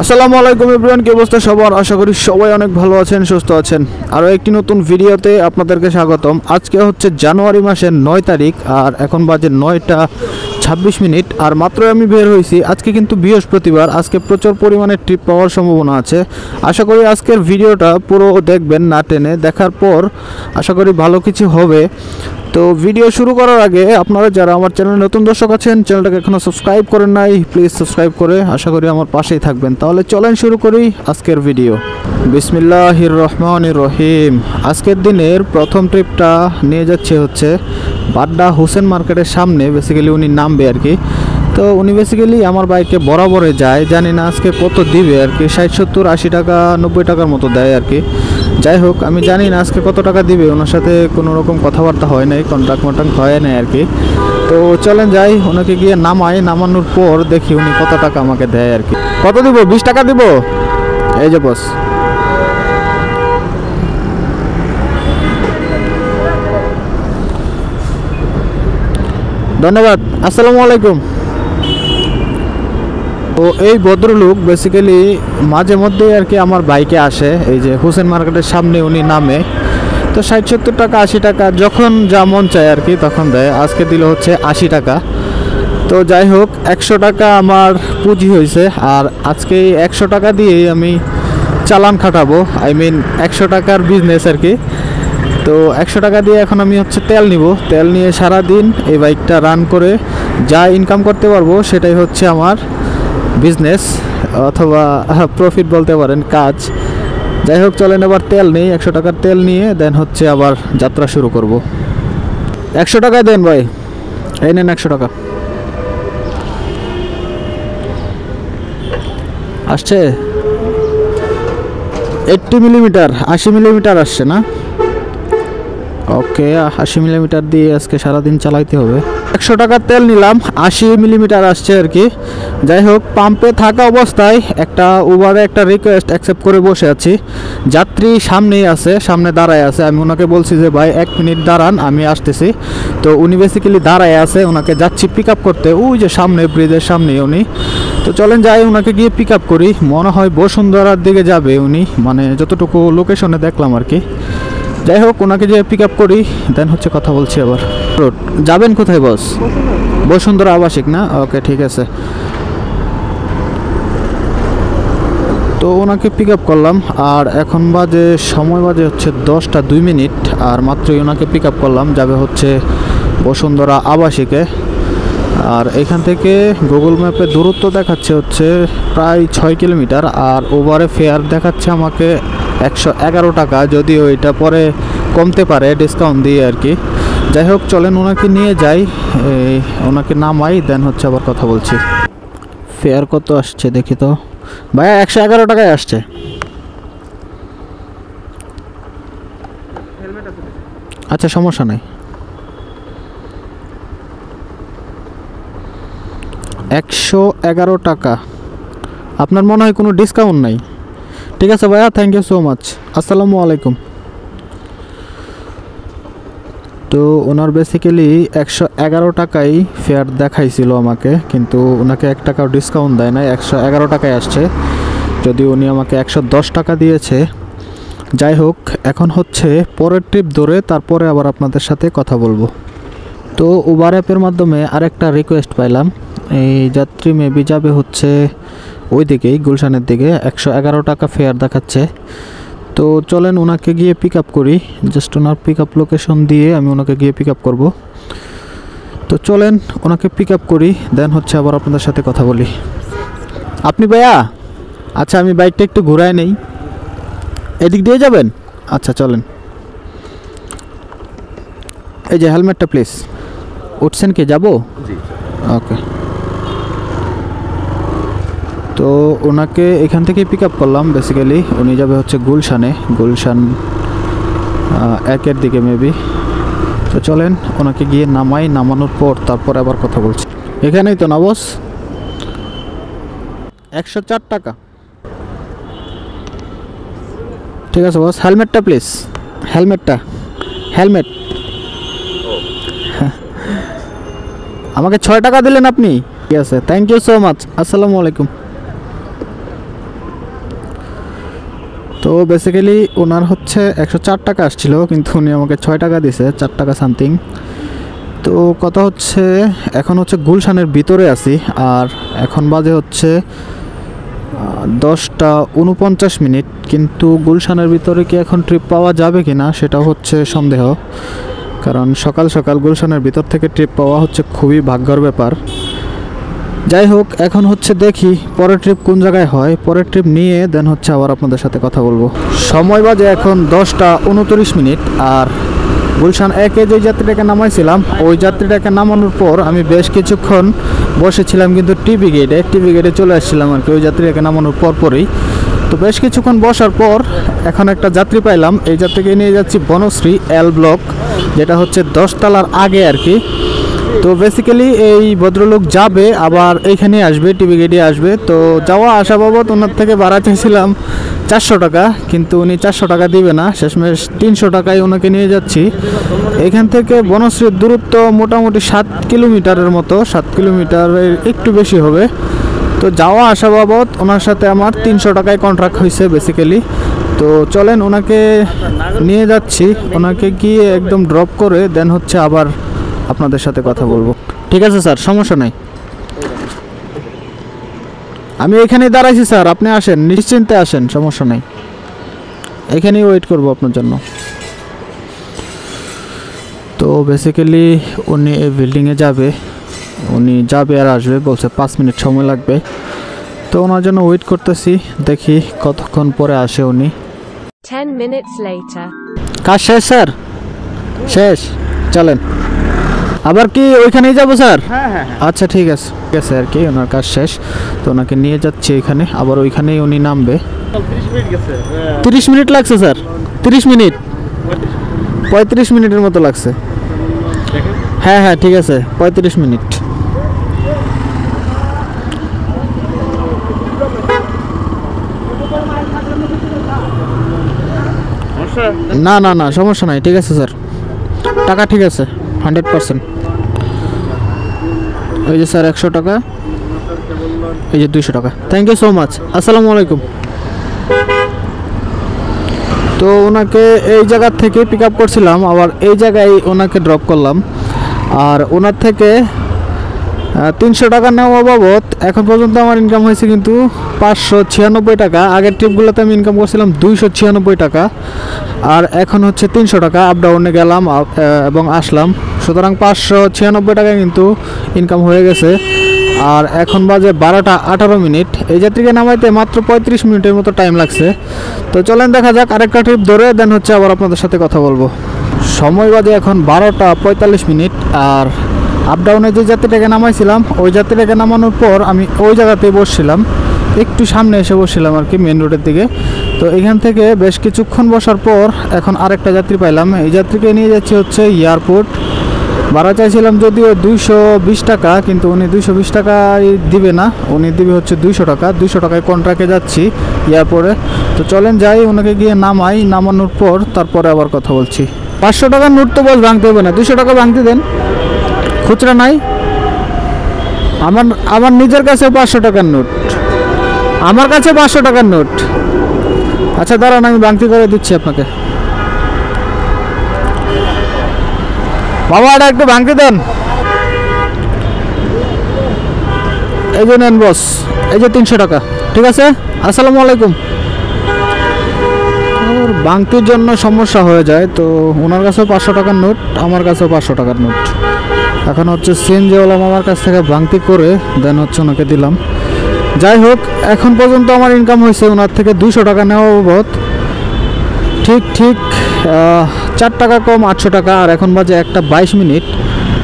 আসসালামু আলাইকুম এভরিওয়ান, কি অবস্থা সবার? আশা করি সবাই অনেক ভালো আছেন, সুস্থ আছেন। আরও একটি নতুন ভিডিওতে আপনাদেরকে স্বাগতম। আজকে হচ্ছে জানুয়ারি মাসের 9 তারিখ আর এখন বাজে 9টা 26 মিনিট আর মাত্র আমি বের হয়েছি। আজকে কিন্তু বৃহস্পতিবার, আজকে প্রচুর পরিমাণে ট্রিপ পাওয়ার সম্ভাবনা আছে। আশা করি আজকের ভিডিওটা পুরো দেখবেন, না টেনে। দেখার পর আশা করি ভালো কিছু হবে। তো ভিডিও শুরু করার আগে আপনারা যারা আমার চ্যানেলে নতুন দর্শক আছেন, চ্যানেলটাকে এখনও সাবস্ক্রাইব করেন নাই, প্লিজ সাবস্ক্রাইব করে আশা করি আমার পাশেই থাকবেন। তাহলে চলেন শুরু করি আজকের ভিডিও। বিসমিল্লাহির রহমানির রহিম। আজকের দিনের প্রথম ট্রিপটা নিয়ে যাচ্ছে হচ্ছে বাড্ডা হোসেন মার্কেটের সামনে। বেসিক্যালি উনি নামবে আর কি। তো উনি বেসিক্যালি আমার বাইকে বরাবরে যায়, জানি না আজকে কত দিবে আর কি, 60, 70, 80 টাকা 90 টাকার মতো দেয় আর কি। যাই হোক, আমি জানি না আজকে কত টাকা দিবে, ওনার সাথে কোনো রকম কথাবার্তা হয় নাই, কন্ট্রাক্ট হয় নাই আর কি। তো চলেন যাই, ওনাকে গিয়ে নামাই, নামানোর পর দেখি উনি কত টাকা আমাকে দেয় আর কি। কত দিব? 20 টাকা দিব। এই যে বস, ধন্যবাদ। আসসালামু আলাইকুম। তো এই ভদ্রলোক বেসিক্যালি মাঝে মধ্যে আর কি আমার বাইকে আসে, এই যে হোসেন মার্কেটের সামনে উনি নামে। তো 60, 70 টাকা 80 টাকা যখন যা মন চায় আর কি তখন দেয়। আজকে দিল হচ্ছে 80 টাকা। তো যাই হোক, 100 টাকা আমার পুঁজি হয়েছে আর আজকে 100 টাকা দিয়েই আমি চালান খাটাবো, আই মিন 100 টাকার বিজনেস আর কি। তো 100 টাকা দিয়ে এখন আমি হচ্ছে তেল নিব, তেল নিয়ে সারাদিন এই বাইকটা রান করে যা ইনকাম করতে পারবো সেটাই হচ্ছে আমার বিজনেস অথবা প্রফিট বলতে পারেন, কাজ। যাই হোক, চলেন এবার তেল নেই। 100 টাকার তেল নিয়ে দেন হচ্ছে আবার যাত্রা শুরু করব। 100 টাকায় দেন ভাই, এই নেন 100 টাকা। আসছে 80 মিলিমিটার, 80 মিলিমিটার আসছে না? ওকে, 80 মিলিমিটার দিয়ে আজকে সারাদিন চালাইতে হবে। 100 টাকার তেল নিলাম, 80 মিলিমিটার আসছে আর কি। যাই হোক, পাম্পে থাকা অবস্থায় একটা উবারে একটা রিকোয়েস্ট অ্যাকসেপ্ট করে বসে আছি। যাত্রী সামনেই আছে, সামনে দাঁড়ায় আছে। আমি ওনাকে বলছি যে ভাই 1 মিনিট দাঁড়ান, আমি আসতেছি। তো উনি বেসিক্যালি দাঁড়ায় আছে, ওনাকে যাচ্ছি পিক আপ করতে, ওই যে সামনে ব্রিজের সামনে উনি। তো চলেন যাই, ওনাকে গিয়ে পিক আপ করি। মনে হয় বসুন্ধরার দিকে যাবে উনি, মানে যতটুকু লোকেশনে দেখলাম আর কি। যাই হোক, ওনাকে যে পিক আপ করি দেন হচ্ছে কথা বলছি আবার। যাবেন কোথায় বস? বসুন্ধরা আবাসিক না? ওকে, ঠিক আছে। তো ওনাকে পিক আপ করলাম আর এখন সময় বাজে হচ্ছে 10টা 2 মিনিট আর মাত্রই ওনাকে পিক আপ করলাম। যাবে হচ্ছে বসুন্ধরা আবাসিকে। আর এখান থেকে গুগল ম্যাপে দূরত্ব দেখাচ্ছে হচ্ছে প্রায় 6 কিলোমিটার আর ওভারে ফেয়ার দেখাচ্ছে আমাকে 111 টাকা, যদিও এটা পরে কমতে পারে ডিসকাউন্ট দিয়ে আর কি। যাই হোক, চলেন ওনাকে নিয়ে যাই, ওনাকে নামাই, দেন হচ্ছে আবার কথা বলছি। ফেয়ার কত আসছে দেখি তো। ভাইয়া 111 টাকায় আসছে। আচ্ছা, সমস্যা নাই। 111 টাকা। আপনার মনে হয় কোনো ডিসকাউন্ট নাই? ঠিক আছে ভাইয়া, থ্যাংক ইউ সো মাচ। আসসালামু আলাইকুম। তো ওনার বেসিক্যালি 111 টাকাই ফেয়ার দেখাইছিল আমাকে, কিন্তু ওনাকে 1 টাকাও ডিসকাউন্ট দেয় নাই, 111 টাকায় আসছে, যদি উনি আমাকে 110 টাকা দিয়েছে। যাই হোক, এখন হচ্ছে পরের ট্রিপ ধরে তারপরে আবার আপনাদের সাথে কথা বলবো। তো উবার অ্যাপের মাধ্যমে আরেকটা রিকোয়েস্ট পাইলাম। এই যাত্রী মেবি যাবে হচ্ছে ওই দিকেই, গুলশানের দিকে। 111 টাকা ফেয়ার দেখাচ্ছে। তো চলেন ওনাকে গিয়ে পিক আপ করি। জাস্ট ওনার পিক আপ লোকেশন দিয়ে আমি ওনাকে গিয়ে পিক আপ করবো। তো চলেন ওনাকে পিক আপ করি, দেন হচ্ছে আবার আপনাদের সাথে কথা বলি। আপনি ভাইয়া? আচ্ছা, আমি বাইকটা একটু ঘুরায় নেই। এদিক দিয়ে যাবেন? আচ্ছা চলেন। এই যে হেলমেটটা প্লিজ। উঠছেন কি? যাবো? ওকে। তো ওনাকে এখান থেকে পিক আপ করলাম। বেসিক্যালি উনি যাবে হচ্ছে গুলশানে, গুলশান 1-এর দিকে মেবি। তো চলেন ওনাকে গিয়ে নামাই, নামানোর পর তারপরে আবার কথা বলছি। এখানেই তো না বস? 104 টাকা। ঠিক আছে বস, হেলমেটটা প্লিজ। হেলমেটটা, হেলমেট। আমাকে 6 টাকা দিলেন আপনি। ঠিক আছে, থ্যাংক ইউ সো মাচ। আসসালামু আলাইকুম। তো বেসিক্যালি ওনার হচ্ছে 104 টাকা আসছিল, কিন্তু উনি আমাকে 6 টাকা দিছে, 4 টাকা সামথিং। তো কথা হচ্ছে এখন হচ্ছে গুলশানের ভিতরে আছি, আর এখন বাজে হচ্ছে 10:49, কিন্তু গুলশানের ভিতরে কি এখন ট্রিপ পাওয়া যাবে কি না সেটা হচ্ছে সন্দেহ, কারণ সকাল সকাল গুলশানের ভিতর থেকে ট্রিপ পাওয়া হচ্ছে খুবই ভাগ্যের ব্যাপার। যাই হোক, এখন হচ্ছে দেখি পরের ট্রিপ কোন জায়গায় হয়, পরের ট্রিপ নিয়ে দেন হচ্ছে আবার আপনাদের সাথে কথা বলবো। সময় বাজে এখন 10:29, আর গুলশান একে যে যাত্রীটাকে নামাইছিলাম ওই যাত্রীটাকে নামানোর পর আমি বেশ কিছুক্ষণ বসেছিলাম কিন্তু টিভি গেটে চলে আসছিলাম আর কি, ওই যাত্রীটাকে নামানোর পরই। তো বেশ কিছুক্ষণ বসার পর এখন একটা যাত্রী পাইলাম, এই যাত্রীকে নিয়ে যাচ্ছি বনশ্রী এল ব্লক, যেটা হচ্ছে 10 তলার আগে আর কি। তো বেসিক্যালি এই ভদ্রলোক যাবে আবার এইখানে আসবে, টিভি গেটে আসবে। তো যাওয়া আসা বাবদ ওনার থেকে ভাড়া চাইছিলাম 400 টাকা, কিন্তু উনি 400 টাকা দিবে না, শেষমেশ 300 টাকায় ওনাকে নিয়ে যাচ্ছি। এখান থেকে বনশ্রীর দূরত্ব মোটামুটি 7 কিলোমিটারের মতো, 7 কিলোমিটারের একটু বেশি হবে। তো যাওয়া আসা বাবদ ওনার সাথে আমার 300 টাকায় কন্ট্রাক্ট হয়েছে বেসিক্যালি। তো চলেন ওনাকে নিয়ে যাচ্ছি, ওনাকে গিয়ে একদম ড্রপ করে দেন হচ্ছে আবার আপনাদের সাথে কথা বলবো। ঠিক আছে স্যার, সমস্যা নাই, আমি এখানেই দাঁড়াইছি স্যার, আপনি আসেন, নিশ্চিন্তে আসেন, সমস্যা নাই, এখানেই ওয়েট করবো আপনার জন্য। তো বেসিক্যালি উনি এই বিল্ডিংয়ে যাবে, উনি যাবে আর আসবে বলছে 5 মিনিট সময় লাগবে। তো ওনার জন্য ওয়েট করতেছি, দেখি কতক্ষণ পরে আসে উনি। 10 minutes later. কাজ শেষ স্যার? শেষ, চলেন। আবার কি ওইখানেই যাবো স্যার? হ্যাঁ। আচ্ছা ঠিক আছে আর কি, ওনার কাজ শেষ, তো ওনাকে নিয়ে যাচ্ছি এখানে, আবার ওইখানেই উনি নামবে। 30 মিনিট লাগছে স্যার, 30 মিনিট 35 মিনিটের মতো লাগছে। হ্যাঁ ঠিক আছে, 35 মিনিট। না সমস্যা নাই, ঠিক আছে স্যার, টাকা ঠিক আছে 100%। এই যে স্যার 100 টাকা, এই যে 200 টাকা, থ্যাংক ইউ সো মাচ, আসসালামু আলাইকুম। তো ওনাকে এই জায়গার থেকে পিক আপ করছিলাম, আবার এই জায়গায় ওনাকে ড্রপ করলাম, আর ওনার থেকে 300 টাকা নেওয়া বাবদ এখন পর্যন্ত আমার ইনকাম হয়েছে কিন্তু 596 টাকা। আগের ট্রিপগুলোতে আমি ইনকাম করছিলাম 296 টাকা, আর এখন হচ্ছে 300 টাকা। আপ ডাউনে গেলাম এবং আসলাম, সুতরাং 596 টাকা কিন্তু ইনকাম হয়ে গেছে। আর এখন বাজে 12:18। এই যাত্রীকে নামাইতে মাত্র 35 মিনিটের মতো টাইম লাগছে। তো চলেন দেখা যাক আরেকটা ট্রিপ ধরে দেন হচ্ছে আবার আপনাদের সাথে কথা বলবো। সময় বাজে এখন 12:45, আর আপ ডাউনে যে যাত্রীটাকে নামাইছিলাম ওই যাত্রীটাকে নামানোর পর আমি ওই জায়গাতেই বসছিলাম, একটু সামনে এসে বসছিলাম আর কি, মেন রোডের দিকে। তো এখান থেকে বেশ কিছুক্ষণ বসার পর এখন আরেকটা যাত্রী পাইলাম, এই যাত্রীকে নিয়ে যাচ্ছি হচ্ছে এয়ারপোর্ট। ভাড়া চাইছিলাম যদিও 220 টাকা, কিন্তু উনি 220 টাকায় দিবে না, উনি দিবে হচ্ছে 200 টাকা। 200 টাকায় কন্ট্রাক্টে যাচ্ছি এয়ারপোর্টে। তো চলেন যাই, ওনাকে গিয়ে নামাই, নামানোর পর তারপরে আবার কথা বলছি। 500 টাকার নোট তো বস ভাঙতে হবে না, 200 টাকা ভাঙতে দেন, খুচরা নাই। আমার নিজের কাছে 500 টাকার নোট, আমার কাছে 500 টাকার নোট। আচ্ছা দাঁড়ান, আমি ভাঙতি করে দিচ্ছি আপনাকে। বাবা এটা একটু ভাঙতে দেন, এই যে নেন বস, এই যে 300 টাকা, ঠিক আছে, আসসালামু আলাইকুম। ভাঙতির জন্য সমস্যা হয়ে যায়, তো ওনার কাছেও 500 টাকার নোট, আমার কাছেও 500 টাকার নোট। এখন হচ্ছে সিএনজিওয়ালা আমার কাছ থেকে ভাঙতি করে দেন হচ্ছে ওনাকে দিলাম। যাই হোক, এখন পর্যন্ত আমার ইনকাম হয়েছে ওনার থেকে 200 টাকা নেওয়া বাবদ ঠিক 4 টাকা কম 800 টাকা। আর এখন বাজে 1:22।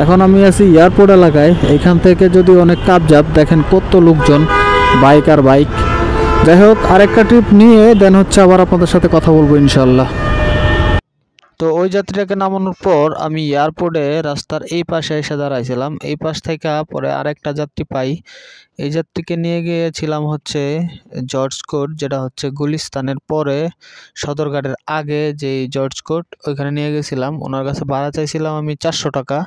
এখন আমি আছি এয়ারপোর্ট এলাকায়, এইখান থেকে যদি অনেক কাবজাব, দেখেন কত লোকজন, বাইক আর বাইক। যাই হোক, আরেকটা ট্রিপ নিয়ে দেন হচ্ছে আবার আপনাদের সাথে কথা বলবো ইনশাল্লাহ। তো ওই যাত্রীটাকে নামানোর পর আমি এয়ারপোর্টে রাস্তার এই পাশে এসে দাঁড়াইছিলাম, এই পাশ থেকে পরে আরেকটা যাত্রী পাই। এই যাত্রীকে নিয়ে গিয়েছিলাম হচ্ছে জর্জ কোর্ট, যেটা হচ্ছে গুলিস্তানের পরে সদরঘাটের আগে যে জর্জ কোর্ট, ওইখানে নিয়ে গেছিলাম। ওনার কাছে ভাড়া চাইছিলাম আমি 400 টাকা,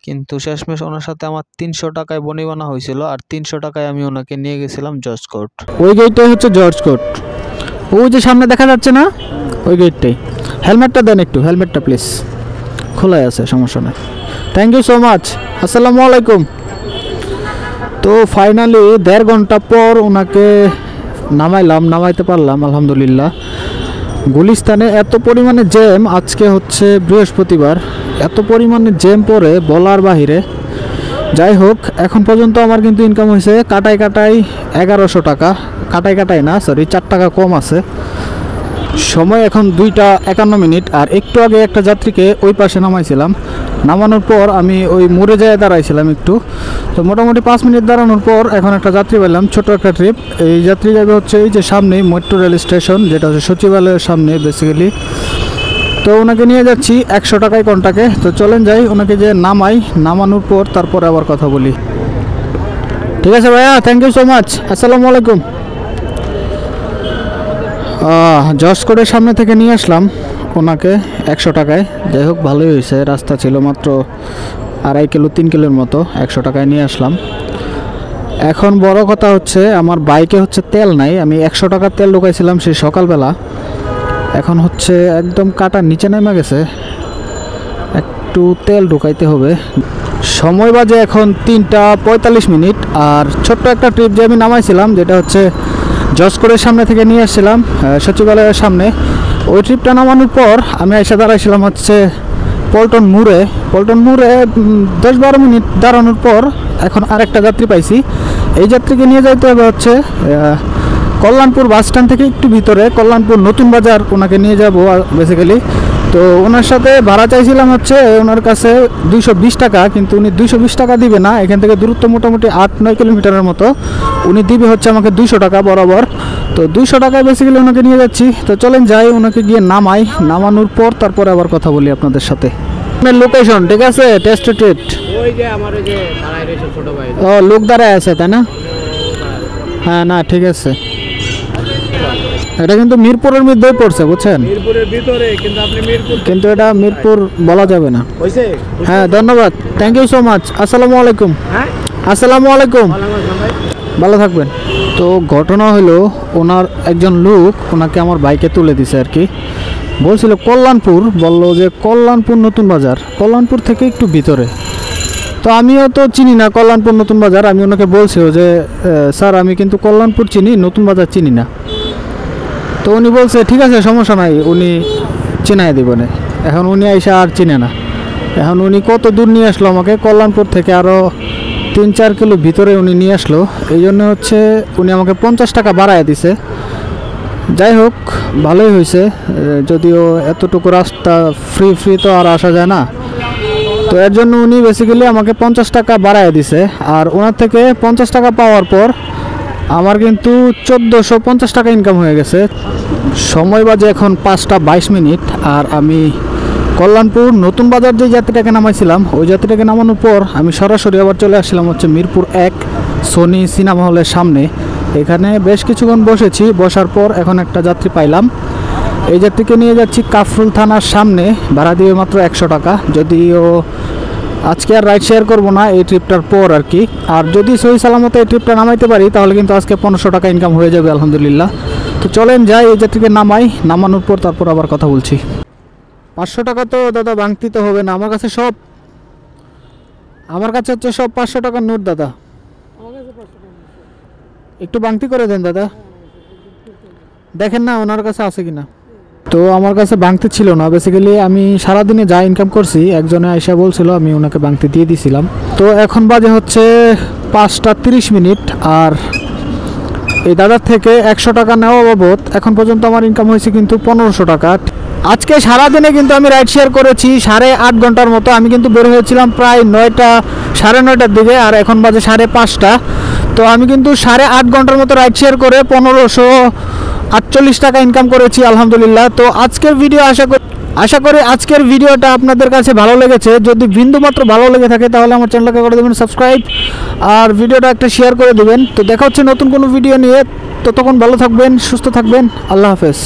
কিন্তু শেষমেশ ওনার সাথে আমার 300 টাকায় বনিবনা হয়েছিল, আর 300 টাকায় আমি ওনাকে নিয়ে গেছিলাম জর্জ কোর্ট। ওই গেটটাই হচ্ছে জর্জ কোর্ট। ওই যে সামনে দেখা যাচ্ছে না, ওই গেটটাই। হেলমেটটা দেন একটু, হেলমেটটা প্লিজ। খোলাই আছে, সমস্যা নেই। Thank you so much. আসসালামু আলাইকুম। তো ফাইনালি 1.5 ঘন্টা পর ওনাকে নামাইতে পারলাম আলহামদুলিল্লাহ। গুলিস্তানে এত পরিমাণে জ্যাম, আজকে হচ্ছে বৃহস্পতিবার, এত পরিমাণে জ্যাম পড়ে বলার বাহিরে। যাই হোক, এখন পর্যন্ত আমার কিন্তু ইনকাম হয়েছে কাটাই 1100 টাকা। কাটাই না, সরি, 4 টাকা কম আছে। সময় এখন 2:51। আর একটু আগে একটা যাত্রীকে ওই পাশে নামাইছিলাম। নামানোর পর আমি ওই মোড়ে যেয়ে দাঁড়াইছিলাম একটু। তো মোটামুটি 5 মিনিট দাঁড়ানোর পর এখন একটা যাত্রী পেলাম, ছোট একটা ট্রিপ। এই যাত্রী যাবে হচ্ছে এই যে সামনেই মেট্রো রেল স্টেশন, যেটা হচ্ছে সচিবালয়ের সামনে বেসিক্যালি। তো ওনাকে নিয়ে যাচ্ছি 100 টাকায় কন্টাকে। তো চলেন যাই, ওনাকে যে নামানোর পর তারপরে আবার কথা বলি। ঠিক আছে ভাইয়া, থ্যাংক ইউ সো মাচ। আসসালামু আলাইকুম। জসকোটের সামনে থেকে নিয়ে আসলাম ওনাকে 100 টাকায়। যাই হোক, ভালোই হয়েছে, রাস্তা ছিল মাত্র 2.5 কিলো 3 কিলোর মতো। 100 টাকায় নিয়ে আসলাম। এখন বড় কথা হচ্ছে আমার বাইকে হচ্ছে তেল নাই। আমি 100 টাকার তেল ঢুকাইছিলাম সেই সকালবেলা, এখন হচ্ছে একদম কাটার নিচে নেমে গেছে, একটু তেল ঢুকাইতে হবে। সময় বাজে এখন 3:45। আর ছোট্ট একটা ট্রিপ যে আমি নামাইছিলাম, যেটা হচ্ছে জসকোটের সামনে থেকে নিয়ে আসছিলাম সচিবালয়ের সামনে, ওই ট্রিপটা নামানোর পর আমি এসে দাঁড়াইছিলাম হচ্ছে পল্টন মোড়ে 10-12 মিনিট দাঁড়ানোর পর এখন আরেকটা যাত্রী পাইছি। এই যাত্রীকে নিয়ে যাইতে হবে হচ্ছে কল্যাণপুর বাস স্ট্যান্ড থেকে একটু ভিতরে, কল্যাণপুর নতুন বাজার ওনাকে নিয়ে যাব বেসিক্যালি। তো ওনার সাথে ভাড়া চাইছিলাম হচ্ছে ওনার কাছে 220 টাকা, কিন্তু উনি 220 টাকা দিবে না। এখান থেকে দূরত্ব মোটামুটি 8-9 কিলোমিটারের মতো। উনি দিবে হচ্ছে আমাকে 200 টাকা বরাবর। তো 200 টাকায় বেসিক্যালি ওনাকে নিয়ে যাচ্ছি। তো চলেন যাই, ওনাকে গিয়ে নামানোর পর তারপরে আবার কথা বলি আপনাদের সাথে। লোকেশন ঠিক আছে, টেস্ট ট্রিট ওই যে আমার ওই যে দাঁড়ায় রয়েছে ছোট ভাই। ও, লোক দাঁড়ায় আছে তাই না? হ্যাঁ, না ঠিক আছে। এটা কিন্তু মিরপুরের মধ্যেই পড়ছে, বুঝছেন? মিরপুরের ভিতরে, কিন্তু আপনি কিন্তু এটা মিরপুর বলা যাবে না। হইছে? হ্যাঁ, ধন্যবাদ, থ্যাংক ইউ সো মাচ। আসসালামু আলাইকুম। হ্যাঁ, আসসালামু আলাইকুম, ভাই। ভালো থাকবেন। তো ঘটনা হলো, ওনার একজন লোক ওনাকে আমার বাইকে তুলে দিছে আর কি। বলছিল কল্যাণপুর, বললো যে কল্যাণপুর নতুন বাজার, কল্যাণপুর থেকে একটু ভিতরে। তো আমিও তো চিনি না কল্যাণপুর নতুন বাজার। আমি ওনাকে বলছিও যে স্যার আমি কিন্তু কল্যাণপুর চিনি, নতুন বাজার চিনি না। তো উনি বলছে ঠিক আছে, সমস্যা নাই, উনি চিনাই দেবেন। এখন উনি আইসা আর চিনে না। এখন উনি কত দূর নিয়ে আসলো আমাকে, কল্যাণপুর থেকে আরও 3-4 কিলো ভিতরে উনি নিয়ে আসলো। এই জন্য হচ্ছে উনি আমাকে 50 টাকা বাড়ায় দিছে। যাই হোক, ভালোই হয়েছে, যদিও এতটুকু রাস্তা ফ্রি তো আর আসা যায় না। তো এর জন্য উনি বেসিক্যালি আমাকে 50 টাকা বাড়ায় দিছে। আর ওনার থেকে 50 টাকা পাওয়ার পর আমার কিন্তু 1450 টাকা ইনকাম হয়ে গেছে। সময় বাজে এখন 5:22। আর আমি কল্যাণপুর নতুন বাজার যে যাত্রীটাকে নামাইছিলাম, ওই যাত্রীটাকে নামানোর পর আমি সরাসরি আবার চলে আসলাম হচ্ছে মিরপুর 1 সোনি সিনেমা হলের সামনে। এখানে বেশ কিছুক্ষণ বসেছি, বসার পর এখন একটা যাত্রী পাইলাম। এই যাত্রীকে নিয়ে যাচ্ছি কাফরুল থানার সামনে, ভাড়া দিয়ে মাত্র 100 টাকা। যদিও আজকে আর রাইড শেয়ার করবো না এই ট্রিপটার পর আর কি। আর যদি সহি সালামতে এই ট্রিপটা নামাইতে পারি তাহলে কিন্তু আজকে 1500 টাকা ইনকাম হয়ে যাবে আলহামদুলিল্লাহ। তো চলেন যাই, এই যাত্রীকে নামানোর পর তারপর আবার কথা বলছি। 500 টাকা তো দাদা ভাঙতি তো হবে না, আমার কাছে হচ্ছে সব 500 টাকার নোট দাদা। একটু ভাঙতি করে দেন দাদা, দেখেন না ওনার কাছে আছে কিনা। তো আমার কাছে ভাঙতি ছিল না, বেসিক্যালি আমি সারাদিনে যা ইনকাম করছি একজনে আইসা বলছিল, আমি ওনাকে ভাঙতি দিয়ে দিছিলাম। তো এখন বাজে হচ্ছে 5:30। আর এই দাদার থেকে 100 টাকা নেওয়া বাবদ এখন পর্যন্ত আমার ইনকাম হয়েছে কিন্তু 1500 টাকা। আজকে সারাদিনে কিন্তু আমি রাইড শেয়ার করেছি 8.5 ঘন্টার মতো। আমি কিন্তু বের হয়েছিলাম প্রায় 9:30-9:30 দিকে, আর এখন বাজে 5:30। তো আমি কিন্তু 8.5 ঘন্টার মতো রাইড শেয়ার করে 1548 টাকা ইনকাম করেছি আলহামদুলিল্লাহ। তো আজকের ভিডিও আশা করি আজকের ভিডিওটা আপনাদের কাছে ভালো লেগেছে। যদি বিন্দুমাত্র ভালো লেগে থাকে তাহলে আমার চ্যানেলকে করে দেবেন সাবস্ক্রাইব, আর ভিডিওটা একটা শেয়ার করে দেবেন। তো দেখা হচ্ছে নতুন কোনো ভিডিও নিয়ে, ততক্ষণ ভালো থাকবেন, সুস্থ থাকবেন, আল্লাহ হাফেজ।